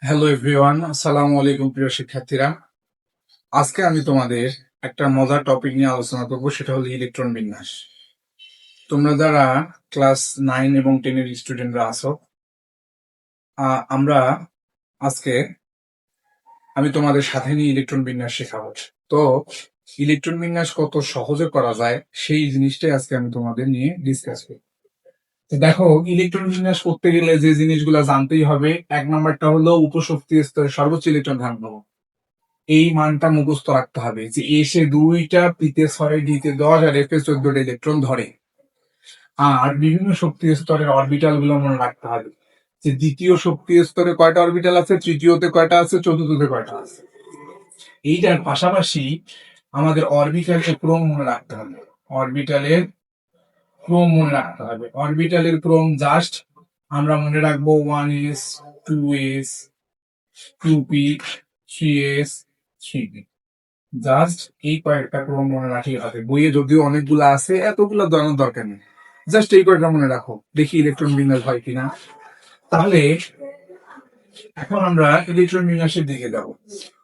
Hello everyone, আসসালামু আলাইকুম প্রিয় শিক্ষার্থীরা। আজকে আমি তোমাদের একটা মজার টপিক নিয়ে আলোচনা করব, সেটা হলো ইলেকট্রন বিন্যাস। তোমরা যারা ক্লাস 9 এবং 10 এর স্টুডেন্টরা আছো, আমরা আজকে আমি তোমাদের সাথে নিয়ে ইলেকট্রন বিন্যাস শেখাবো। তো ইলেকট্রন বিন্যাস কত সহজে করা যায় সেই জিনিসটাই আজকে আমি তোমাদের নিয়ে ডিসকাস করব। তো দেখো, ইলেকট্রন বিন্যাস করতে গেলে যে জিনিসগুলো জানতেই হবে, এক নাম্বারটা হলো উপশক্তি স্তরের সর্বোচ্চ ইলেকট্রন ধারণ। এই মানটা মুখস্থ রাখতে হবে যে এসে দুইটা, পিতে 6, ডিতে 10 আর এফে 14টা ইলেকট্রন ধরে। আর বিভিন্ন শক্তি স্তরের অরবিটাল গুলো মনে রাখতে হবে যে দ্বিতীয় শক্তি স্তরে কয়টা অরবিটাল আছে, তৃতীয়তে কয়টা আছে, চতুর্থতে কয়টা আছে। এইটার পাশাপাশি আমাদের অরবিটালের ক্রম মনে রাখতে হবে। অরবিটালের ক্রম জাস্ট আমরা মনে রাখবো 1s, 2s, 2p, 3s, 3p। Just এই কয়েকটা ক্রম মনে রাখি হবে। বইয়ে যদিও অনেকগুলো আছে, এতগুলো জানার দরকার নেই। জাস্ট এই কয়েকটা মনে রাখো, দেখি ইলেকট্রন বিন্যাস হয় কিনা। তাহলে এখন আমরা ইলেকট্রন বিন্যাসের দিকে যাব।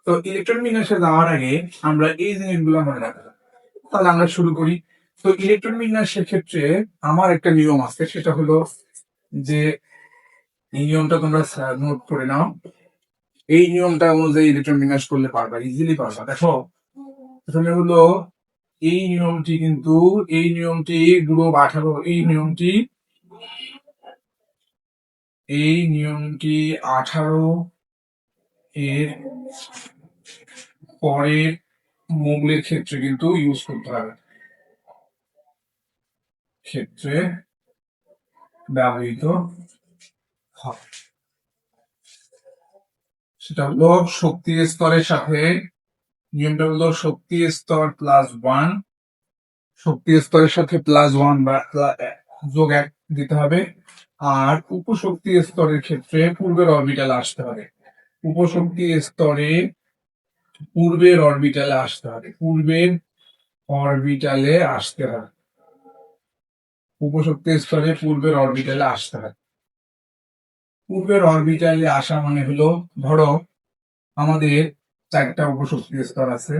তো ইলেকট্রন বিন্যাসে যাওয়ার আগে আমরা এই জিনিসগুলো মনে রাখবো। তাহলে আমরা শুরু করি। তো ইলেকট্রন বিন্যাসের ক্ষেত্রে আমার একটা নিয়ম আছে, সেটা হলো যে এই নিয়মটা তোমরা নোট করে নাও। এই নিয়মটা অনুযায়ী ইলেকট্রন বিন্যাস করলে পারবা, ইজিলি পারবা। দেখো, প্রথমে হলো এই নিয়মটি গ্রুপ 18, এই নিয়মটি 18 এর পরের মৌলের ক্ষেত্রে কিন্তু ইউজ করতে হবে, ক্ষেত্রে ব্যবহৃত হয়। সেটা হলো শক্তি স্তরের সাথে, নিয়মটা হলো শক্তি স্তর +1, শক্তি স্তরের সাথে +1 বা যোগ 1 দিতে হবে। আর উপশক্তি স্তরের ক্ষেত্রে পূর্বের অরবিটাল আসতে হবে। উপশক্তি স্তরে পূর্বের অরবিটালে আসতে হবে, উপশক্তি স্তরে পূর্বের অরবিটালে আসতে হবে। পূর্বের অরবিটালে আসা মানে হলো, ধরো আমাদের 4টা উপশক্তি স্তর আছে,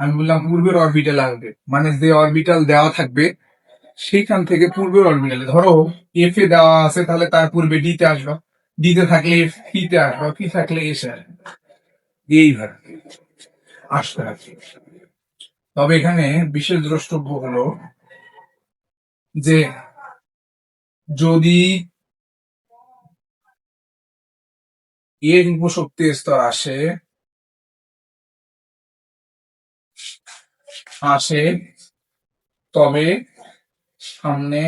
আমি বললাম পূর্বের অরবিটালে আসবে, মানে যে অরবিটাল দেওয়া থাকবে সেইখান থেকে পূর্বের অরবিটালে, ধরো এফ এ দেওয়া আছে, তাহলে তার পূর্বে ডি তে আসবে, ডি তে থাকলে এফ, পি তে আসবে, পি থাকলে এসে আসবে, এইভাবে আসতে হবে। তবে এখানে বিশেষ দ্রষ্টব্য হলো যে যদি এর উপশক্তি স্তর আসে তবে সামনে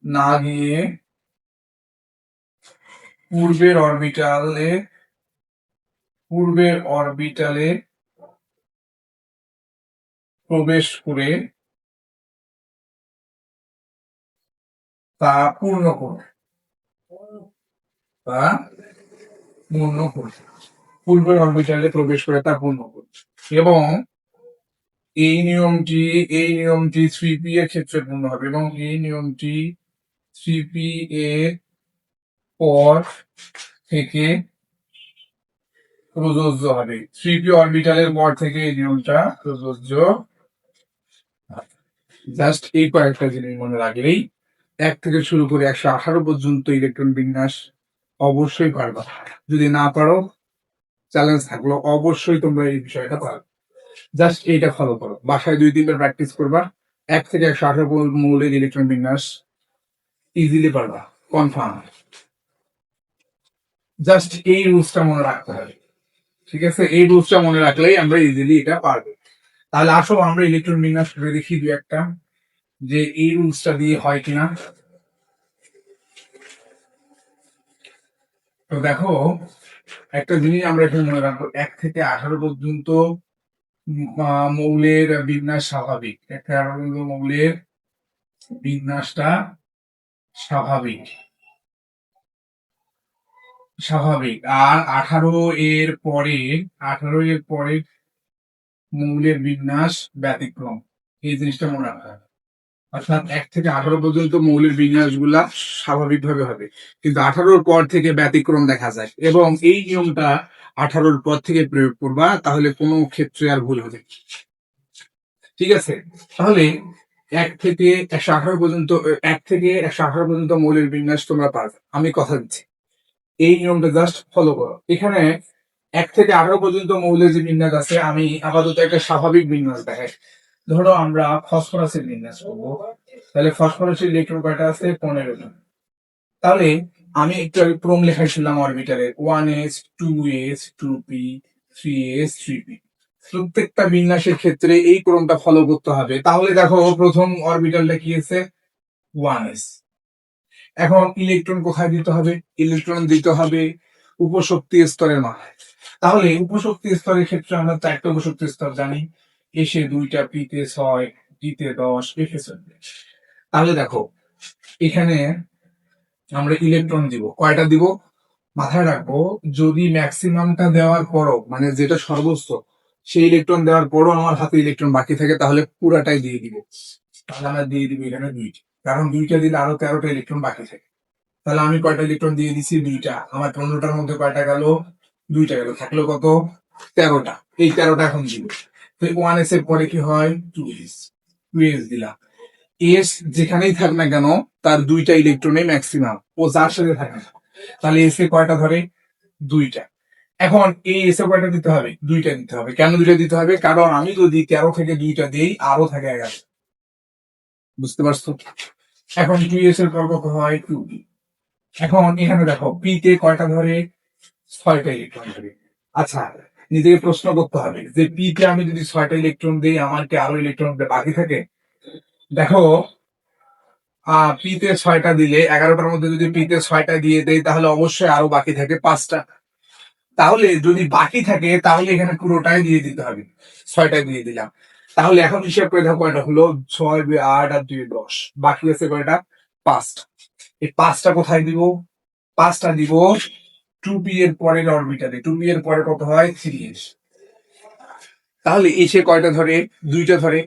না গিয়ে পূর্বের অরবিটালে প্রবেশ করে তা পূর্ণ করবে, তা পূর্ণ করবে, পূর্বের অরবিটালে প্রবেশ করে তা পূর্ণ করবে। এবং এই নিয়মটি 3p এর ক্ষেত্রে পূর্ণ হবে, এবং এই নিয়মটি 3p এর পর থেকে প্রযোজ্য হবে। 3p অরবিটালের পর থেকে এই নিয়মটা প্রযোজ্য। জাস্ট এই কয়েকটা জিনিস মনে রাখলেই 1 থেকে শুরু করে 118 পর্যন্ত ইলেকট্রন বিন্যাস অবশ্যই পারবা। যদি না পারো, চ্যালেঞ্জ থাকলো, অবশ্যই তোমরা এই বিষয়টা পারবে। জাস্ট এইটা ফলো করো, বাসায় 2-3 বার প্র্যাকটিস করবা, 1 থেকে 118 মৌলের ইলেকট্রন বিন্যাস ইজিলি পারবা, কনফার্ম। জাস্ট এই রুলসটা মনে রাখতে হবে, ঠিক আছে? এই রুলসটা মনে রাখলেই আমরা ইজিলি এটা পারবো। তাহলে আসো আমরা ইলেকট্রন বিন্যাস করে দেখি 2-1টা, যে এই রুলসটা দিয়ে হয় কিনা। তো দেখো, একটা জিনিস আমরা এখানে মনে রাখবো, 1 থেকে 18 পর্যন্ত মৌলের বিন্যাস স্বাভাবিক। 1 থেকে 18 পর্যন্ত মৌলের বিন্যাসটা স্বাভাবিক, আর 18 এর পরে মৌলের বিন্যাস ব্যতিক্রম। এই জিনিসটা মনে রাখতে হবে। অর্থাৎ 1 থেকে 18 পর্যন্ত মৌলের বিন্যাস গুলা স্বাভাবিকভাবে হবে, কিন্তু 18-র পর থেকে ব্যতিক্রম দেখা যায়, এবং এই নিয়মটা 18-র পর থেকে প্রয়োগ করবা, তাহলে কোনো ক্ষেত্রে আর ভুল হবে না। ঠিক আছে, তাহলে 1 থেকে 118 পর্যন্ত 1 থেকে 118 পর্যন্ত মৌলের বিন্যাস তোমরা পারবে, আমি কথা দিচ্ছি। এই নিয়মটা জাস্ট ফলো করো। এখানে 1 থেকে 18 পর্যন্ত মৌলের যে বিন্যাস আছে, আমি আপাতত একটা স্বাভাবিক বিন্যাস দেখাই। ধরো আমরা ফসফরাসের বিন্যাস করবো, তাহলে ফসফরাসের ইলেকট্রন কয়টা আছে? 15 জন। তাহলে আমি একটু আগে ক্রম লেখাইছিলাম অরবিটালে 1s 2s 2p 3s 3p, প্রত্যেকটা বিন্যাসের ক্ষেত্রে এই ক্রমটা ফলো করতে হবে। তাহলে দেখো প্রথম অরবিটালটা কি আছে? 1s। এখন ইলেকট্রন কোথায় দিতে হবে? ইলেকট্রন দিতে হবে উপশক্তি স্তরের মাথায়। তাহলে উপশক্তি স্তরের ক্ষেত্রে আমরা 4টা উপশক্তি স্তর জানি, এসে 2টা, পিতে 6, ডিতে 10, এফে 40। তাহলে দেখো এখানে আমরা ইলেকট্রন দিব, কয়টা দিব? মাথায় রাখবো, যদি ম্যাক্সিমামটা দেওয়ার পরও, মানে যেটা সর্বোচ্চ সেই ইলেকট্রন দেওয়ার পরও আমার হাতে ইলেকট্রন বাকি থাকে, তাহলে পুরাটাই দিয়ে দিব। তাহলে আমরা দিয়ে দিব এখানে 2টি, কারণ 2টা দিলে আরো 13টা ইলেকট্রন বাকি থাকে। তাহলে আমি কয়টা ইলেকট্রন দিয়ে দিছি? 2টা। আমার 15টার মধ্যে কয়টা গেল? 2টা গেল, থাকলো কত? 13টা। এই 13টা এখন দিব। তো 1s এর পরে কি হয়? 2s। 2s দিলাম। এস যেখানেই থাক না কেন, তার 2টা ইলেকট্রনই ম্যাক্সিমাম, ও যার সাথে থাকে না। তাহলে এস এ কয়টা ধরে? 2টা। এখন এই এস এ কয়টা দিতে হবে? 2টা দিতে হবে। কেন 2টা দিতে হবে? কারণ আমি যদি 13 থেকে 2টা দিই, আরো থাকে 11। বুঝতে পারছো? এখন 2s এর পর কত হয়? 2। এখন এখানে দেখো পি তে কয়টা ধরে? 6টা ইলেকট্রন ধরে। আচ্ছা, নিজেকে প্রশ্ন করতে হবে যে পি তে আমি যদি 6টা ইলেকট্রন দিই, আমার কি আরো ইলেকট্রন বাকি থাকে? দেখো পি তে 6টা দিলে, 11টার মধ্যে যদি পি তে 6টা দিয়ে দেয়, তাহলে অবশ্যই আরো বাকি থাকে 5টা। তাহলে যদি বাকি থাকে, তাহলে এখানে পুরোটাই দিয়ে দিতে হবে। 6টা দিয়ে দিলাম। তাহলে এখন হিসাব করে দেখো কয়টা হলো? 6, 2, 8 আর 2, 10। বাকি আছে কয়টা? 5টা। এই 5টা কোথায় দিব? 5টা দিব 2p এর পরের অরবিটালে। 2p এর পরে কত হয়? 3s। তাহলে এসে কয়টা ধরে? 2টা ধরে।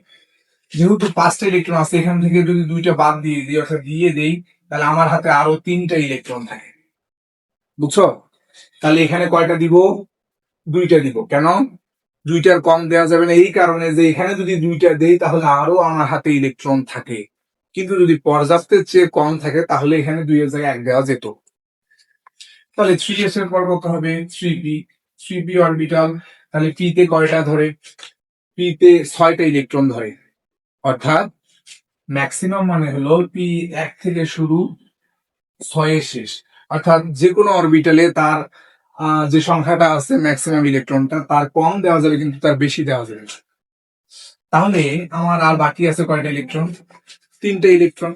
যেহেতু 5টা ইলেকট্রন আছে, এখান থেকে যদি 2টা বাদ দিয়ে দিই, অর্থাৎ দিয়ে দেই, তাহলে আমার হাতে আরো 3টা ইলেকট্রন থাকে। বুঝছো? তাহলে এখানে কয়টা দিব? 2টা দিব। কেন? 2টার কম দেওয়া যাবে না, এই কারণে যে এখানে যদি 2টা দেই, তাহলে আরো আমার হাতে ইলেকট্রন থাকে। কিন্তু যদি পর্যাপ্তের চেয়ে কম থাকে, তাহলে এখানে 2 এর জায়গায় 1 দেওয়া যেত। তাহলে 3s এর পর কত হবে? 3p। 3p orbital. তাহলে p তে কয়টা ধরে? p তে 6টা ইলেকট্রন ধরে। অর্থাৎ ম্যাক্সিমাম মানে হলো পি 1 থেকে শুরু, 6 শেষ। অর্থাৎ যে কোনো অরবিটালে তার যে সংখ্যাটা আছে ম্যাক্সিমাম ইলেকট্রনটা, তার কম দেওয়া যাবে কিন্তু তার বেশি দেওয়া যাবে না। তাহলে আমার আর বাকি আছে কয়টা ইলেকট্রন? 3টে ইলেকট্রন।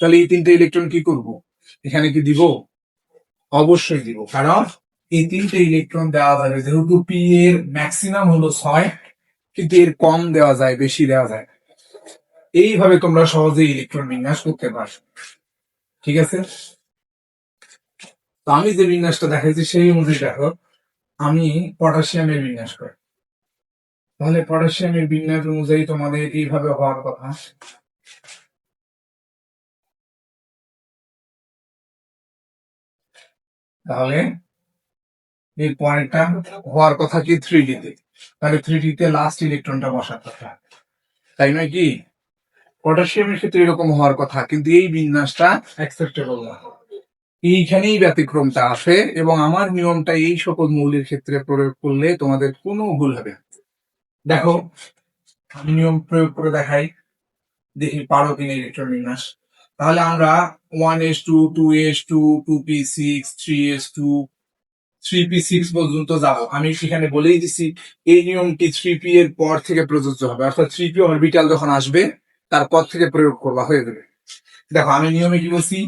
তাহলে এই 3টে ইলেকট্রন কি করব? এখানে কি দিব? অবশ্যই দিব, কারণ এই 3টে ইলেকট্রন দেওয়া যাবে, যেহেতু পি এর ম্যাক্সিমাম হলো 6, কিন্তু এর কম দেওয়া যায়, বেশি দেওয়া যায়। এইভাবে তোমরা সহজেই ইলেকট্রন বিন্যাস করতে পারো। ঠিক আছে, তো আমি যে বিন্যাসটা দেখাইছি সেই অনুযায়ী দেখো, আমি পটাশিয়ামের বিন্যাস করি। তাহলে পটাশিয়ামের বিন্যাস অনুযায়ী তোমাদের এইভাবে হওয়ার কথা। তাহলে এর পরেরটা হওয়ার কথা কি? 3D তে। তাহলে 3D তে লাস্ট ইলেকট্রনটা বসার কথা, তাই নয় কি? পটাশিয়ামের ক্ষেত্রে এরকম হওয়ার কথা, কিন্তু এই বিন্যাসটা অ্যাকসেপ্টেবল না। এইখানেই ব্যতিক্রমটা আসে, এবং আমার নিয়মটা এই সকল মৌলের ক্ষেত্রে প্রয়োগ করলে তোমাদের কোনো ভুল হবে না। দেখো আমি নিয়ম প্রয়োগ করে দেখাই, দেখি পারো কিনা ইলেকট্রন বিন্যাস। তাহলে আমরা 1s2 2s2 2p6 3s2 3p6 পর্যন্ত যাবো। আমি সেখানে বলেই দিছি এই নিয়মটি 3p এর পর থেকে প্রযোজ্য হবে, অর্থাৎ 3p অরবিটাল যখন আসবে তারপর থেকে প্রয়োগ করবা, হয়ে যাবে। দেখো আমি নিয়মে কি বলছি,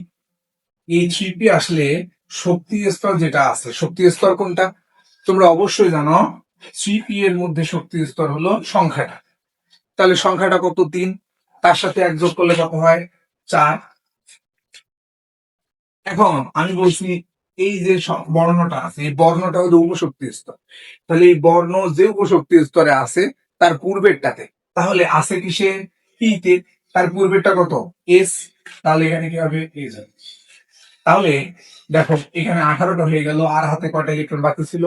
এই 3p আসলে শক্তি স্তর যেটা আছে, শক্তি স্তর কোনটা তোমরা অবশ্যই জানো। 3p এর মধ্যে শক্তি স্তর হলো সংখ্যাটা। তাহলে সংখ্যাটা কত? 3। তার সাথে 1 যোগ করলে কত হয়? 4। এখন আমি বলছি এই যে বর্ণটা আছে, এই বর্ণটা হলো উপশক্তি স্তর। তাহলে এই বর্ণ যে উপশক্তি স্তরে আছে তার পূর্বেরটাতে, তাহলে আছে কিসে? পি তে। তার পূর্বেরটা কত এস, তাহলে এখানে কি হবে এস। তাহলে দেখো এখানে 18টা হয়ে গেল, আর হাতে কয়টা ইলেকট্রন বাকি ছিল?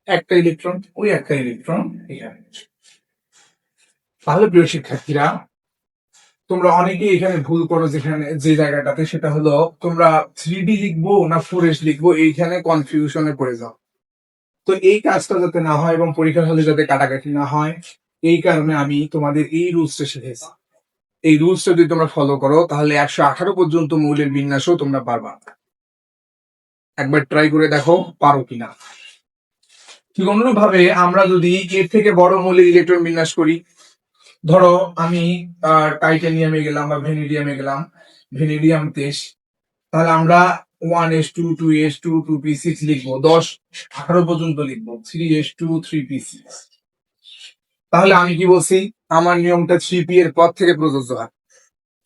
একটা ইলেকট্রন, ওই একটা ইলেকট্রন এখানে। তাহলে প্রিয় শিক্ষার্থীরা, তোমরা অনেকেই এখানে ভুল করো যেখানে যে জায়গাটাতে, সেটা হলো তোমরা 3D লিখবো না 4S লিখবো, এইখানে কনফিউশনে পড়ে যাও। তো এই কাজটা যাতে না হয় এবং পরীক্ষার হলে যাতে কাটাকাটি না হয়, এই কারণে আমি তোমাদের এই রুলসটা শিখেছি। এই রুলসটা যদি তোমরা ফলো করো তাহলে 118 পর্যন্ত মৌলের বিন্যাসও তোমরা পারবা। একবার ট্রাই করে দেখো পারো কিনা। ঠিক অনুরূপ ভাবে আমরা যদি এর থেকে বড় মৌলের ইলেকট্রন বিন্যাস করি, ধরো আমি টাইটানিয়ামে গেলাম বা ভেনেডিয়ামে গেলাম, ভেনেডিয়াম 23, তাহলে আমরা 1s2 2s2 2p6 লিখবো, 10 18 পর্যন্ত লিখবো 3s2 3p6। তাহলে আমি কি বলছি, আমার নিয়মটা 3p এর পর থেকে প্রযোজ্য হয়।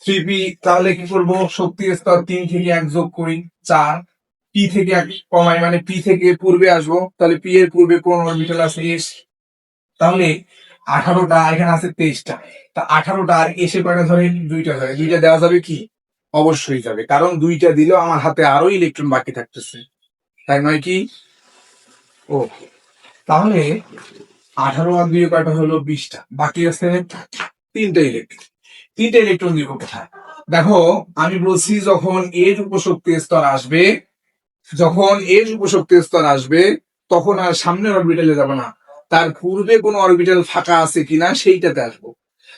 3p, তাহলে কি করবো, শক্তির স্তর 3 থেকে 1 যোগ করি 4, p থেকে 1 কমাই মানে p থেকে পূর্বে আসবো, তাহলে p এর পূর্বে কোন অরবিটাল আছে s, তাহলে 18টা এখানে আছে 23টা, তা 18টা আর এসে কয়টা ধরে, দুইটা ধরে, দুইটা দেওয়া যাবে কি, অবশ্যই যাবে, কারণ দুইটা দিলেও আমার হাতে আরো ইলেকট্রন বাকি থাকতেছে, তাই নয় কি? ও, তাহলে 18 আর 2 কয়টা হলো 20টা, বাকি আছে 3টা ইলেকট্রন। 3টা ইলেকট্রন দিব কোথায়? দেখো আমি বলছি যখন এর উপশক্তি স্তর আসবে, যখন এর উপশক্তি স্তর আসবে তখন আর সামনের অরবিটালে যাব না, তার পূর্বে কোন অরবিটাল ফাঁকা আছে কিনা সেইটাতে আসবো।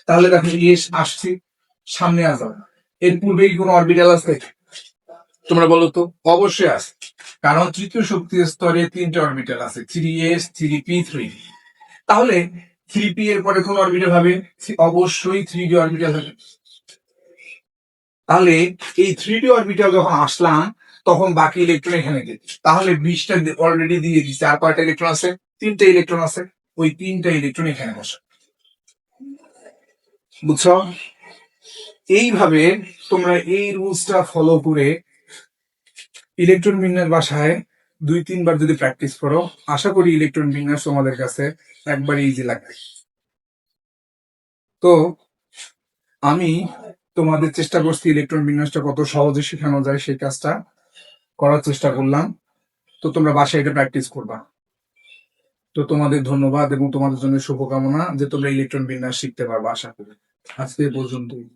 তাহলে দেখো এস আসছি, সামনে আসবে, এর পূর্বে কি কোনো অরবিটাল আছে? তোমরা বলো তো। অবশ্যই আছে, কারণ তৃতীয় শক্তি স্তরে 3টে অরবিটাল আছে, 3s 3p 3d। তাহলে 3p এর পরে কোন অরবিটাল হবে? অবশ্যই 3d অরবিটাল হবে। তাহলে এই 3d অরবিটাল যখন আসলাম তখন বাকি ইলেকট্রন এখানে দিই, তাহলে 20টা অলরেডি দিয়ে দিচ্ছে, আর কয়টা ইলেকট্রন আছে? 3টে ইলেকট্রন আছে, ওই 3টা ইলেকট্রন এখানে বসে। বুঝছো? এইভাবে তোমরা এই রুলসটা ফলো করে ইলেকট্রন বিন্যাস বাসায় 2-3 বার যদি প্র্যাকটিস করো, আশা করি ইলেকট্রন বিন্যাস তোমাদের কাছে একবারে ইজি লাগবে। তো আমি তোমাদের চেষ্টা করছি ইলেকট্রন বিন্যাসটা কত সহজে শেখানো যায় সেই কাজটা করার চেষ্টা করলাম। তো তোমরা বাসায় এটা প্র্যাকটিস করবা। তো তোমাদের ধন্যবাদ এবং তোমাদের জন্য শুভকামনা যে তোমরা ইলেকট্রন বিন্যাস শিখতে পারবা, আশা করি। আজকে এই পর্যন্তই।